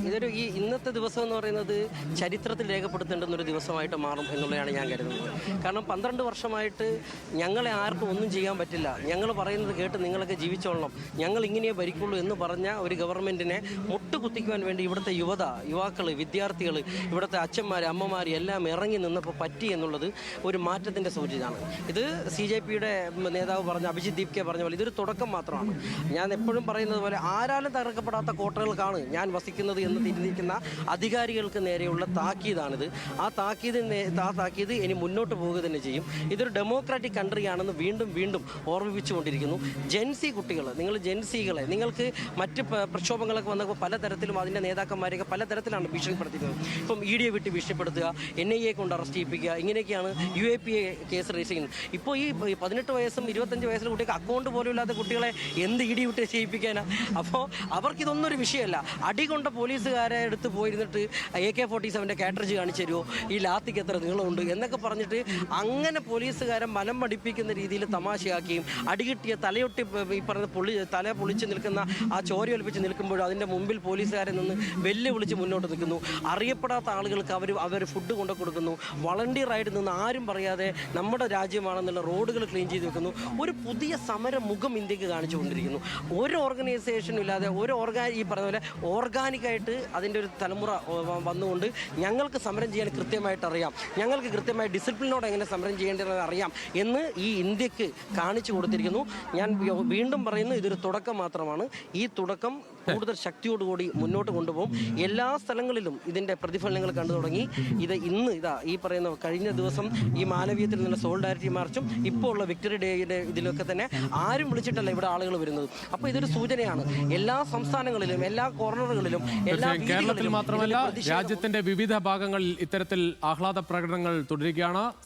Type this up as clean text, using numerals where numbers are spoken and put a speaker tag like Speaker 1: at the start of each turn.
Speaker 1: ഇതൊരു ഇന്നത്തെ ദിവസം എന്ന് പറയുന്നത് ചരിത്രത്തിൽ രേഖപ്പെടുത്തേണ്ടുന്ന ഒരു ദിവസമായിട്ട് മാറും എന്നുള്ളതാണ് ഞാൻ കരുതുന്നത്. കാരണം 12 വർഷമായിട്ട് ഞങ്ങളെ ആർക്കും ഒന്നും ചെയ്യാൻ പറ്റില്ല, ഞങ്ങൾ പറയുന്നത് കേട്ട് നിങ്ങളൊക്കെ ജീവിച്ചോളണം, ഞങ്ങൾ ഇങ്ങനെയേ ഭരിക്കുള്ളൂ എന്ന് പറഞ്ഞ ഒരു ഗവൺമെൻറ്റിനെ മുട്ടുകുത്തിക്കുവാൻ വേണ്ടി ഇവിടുത്തെ യുവാക്കൾ, വിദ്യാർത്ഥികൾ, ഇവിടുത്തെ അച്ഛന്മാർ, അമ്മമാർ എല്ലാം ഇറങ്ങി നിന്നപ്പോൾ പറ്റി എന്നുള്ളത് ഒരു മാറ്റത്തിൻ്റെ സൂചനയാണ്. ഇത് CJPയുടെ നേതാവ് പറഞ്ഞ അഭിജിത് ദീപ്കെ പറഞ്ഞ പോലെ ഇതൊരു തുടക്കം മാത്രമാണ്. ഞാൻ എപ്പോഴും പറയുന്നത് പോലെ ആരാലും തകർക്കപ്പെടാത്ത കോട്ടകൾക്കാണ് ഞാൻ വസിക്കുന്നത് എന്ന് തിരിഞ്ഞിരിക്കുന്ന അധികാരികൾക്ക് നേരെയുള്ള താക്കീതാണിത്. ആ താക്കീത് ഇനി മുന്നോട്ട് പോവുക തന്നെ ചെയ്യും. ഇതൊരു ഡെമോക്രാറ്റിക് കൺട്രിയാണെന്ന് വീണ്ടും ഓർമ്മിപ്പിച്ചുകൊണ്ടിരിക്കുന്നു. ജെൻസി കുട്ടികൾ, നിങ്ങൾ ജെൻസികളെ, നിങ്ങൾക്ക് മറ്റ് പ്രക്ഷോഭങ്ങളൊക്കെ വന്നപ്പോൾ പലതരത്തിലും അതിൻ്റെ നേതാക്കന്മാരെയൊക്കെ പലതരത്തിലാണ് ഭീഷണിപ്പെടുത്തിയിരുന്നത്. ഇപ്പം ED വിട്ട് ഭീഷണിപ്പെടുത്തുക, NIA കൊണ്ട് അറസ്റ്റ് ചെയ്യിപ്പിക്കുക, ഇങ്ങനെയൊക്കെയാണ് UAPA കേസ് രജിസ്റ്റർ ചെയ്യുന്നത്. ഇപ്പോൾ ഈ 18 വയസ്സും 25 വയസ്സിലെ കുട്ടികൾക്ക് അക്കൗണ്ട് പോലും ഇല്ലാത്ത കുട്ടികളെ എന്ത് ED വിട്ട് ചെയ്യിപ്പിക്കാനാണ്? അപ്പോൾ അവർക്കിതൊന്നും ഒരു വിഷയമല്ല. അടികൊണ്ട പോലീസുകാരെ എടുത്ത് പോയിരുന്നിട്ട് AK-47 കാറ്ററേജ് കാണിച്ചു തരുമോ, ഈ ലാത്തിക്ക് എത്ര നീളമുണ്ട് എന്നൊക്കെ പറഞ്ഞിട്ട് അങ്ങനെ പോലീസുകാരെ മലം മടിപ്പിക്കുന്ന രീതിയിൽ തമാശയാക്കുകയും അടികിട്ടിയ തലയൊട്ടി ഈ പറഞ്ഞ തല പൊളിച്ച് നിൽക്കുന്ന ആ ചോരയൊലിപ്പിച്ച് നിൽക്കുമ്പോഴും അതിൻ്റെ മുമ്പിൽ പോലീസുകാരെ നിന്ന് വെല്ലുവിളിച്ച് മുന്നോട്ട് നിൽക്കുന്നു. അറിയപ്പെടാത്ത ആളുകൾക്ക് അവർ ഫുഡ് കൊണ്ടു കൊടുക്കുന്നു. വളണ്ടിയറായിട്ട് നിന്ന് ആരും പറയാതെ നമ്മുടെ രാജ്യമാണെന്നുള്ള റോഡുകൾ ക്ലീൻ ചെയ്ത് വെക്കുന്നു. ഒരു പുതിയ സമര മുഖം ഇന്ത്യക്ക് കാണിച്ചു കൊണ്ടിരിക്കുന്നു. ഒരു ഓർഗനൈസേഷനും ഇല്ലാതെ ഈ പറഞ്ഞ പോലെ ഓർഗാനിക്കായിട്ട് അതിൻ്റെ ഒരു തലമുറ വന്നുകൊണ്ട് ഞങ്ങൾക്ക് സമരം ചെയ്യാൻ കൃത്യമായിട്ട് അറിയാം, ഞങ്ങൾക്ക് കൃത്യമായ ഡിസിപ്ലിനോട് എങ്ങനെ സമരം ചെയ്യേണ്ടതെന്ന് അറിയാം എന്ന് ഈ ഇന്ത്യക്ക് കാണിച്ചു കൊടുത്തിരിക്കുന്നു. ഞാൻ വീണ്ടും പറയുന്നു, ഇതൊരു തുടക്കം മാത്രമാണ്. ഈ തുടക്കം കൂടുതൽ ശക്തിയോടുകൂടി മുന്നോട്ട് കൊണ്ടുപോകും. എല്ലാ സ്ഥലങ്ങളിലും ഇതിൻ്റെ പ്രതിഫലനങ്ങൾ കണ്ടു തുടങ്ങി. ഈ പറയുന്ന കഴിഞ്ഞ ദിവസം ഈ മാനവീയത്തിൽ നിന്ന് സോളിഡാരിറ്റി മാർച്ചും ഇപ്പോൾ ഉള്ള വിക്ടറി ഡേയുടെ ഇതിലൊക്കെ തന്നെ ആരും വിളിച്ചിട്ടല്ല ഇവിടെ ആളുകൾ വരുന്നത്. അപ്പോൾ ഇതൊരു സൂചനയാണ്. എല്ലാ സംസ്ഥാനങ്ങളിലും, എല്ലാ കോർണറുകളിലും,
Speaker 2: കേരളത്തിൽ മാത്രമല്ല രാജ്യത്തിന്റെ വിവിധ ഭാഗങ്ങളിൽ ഇത്തരത്തിൽ ആഹ്ലാദ പ്രകടനങ്ങൾ തുടരുകയാണ്.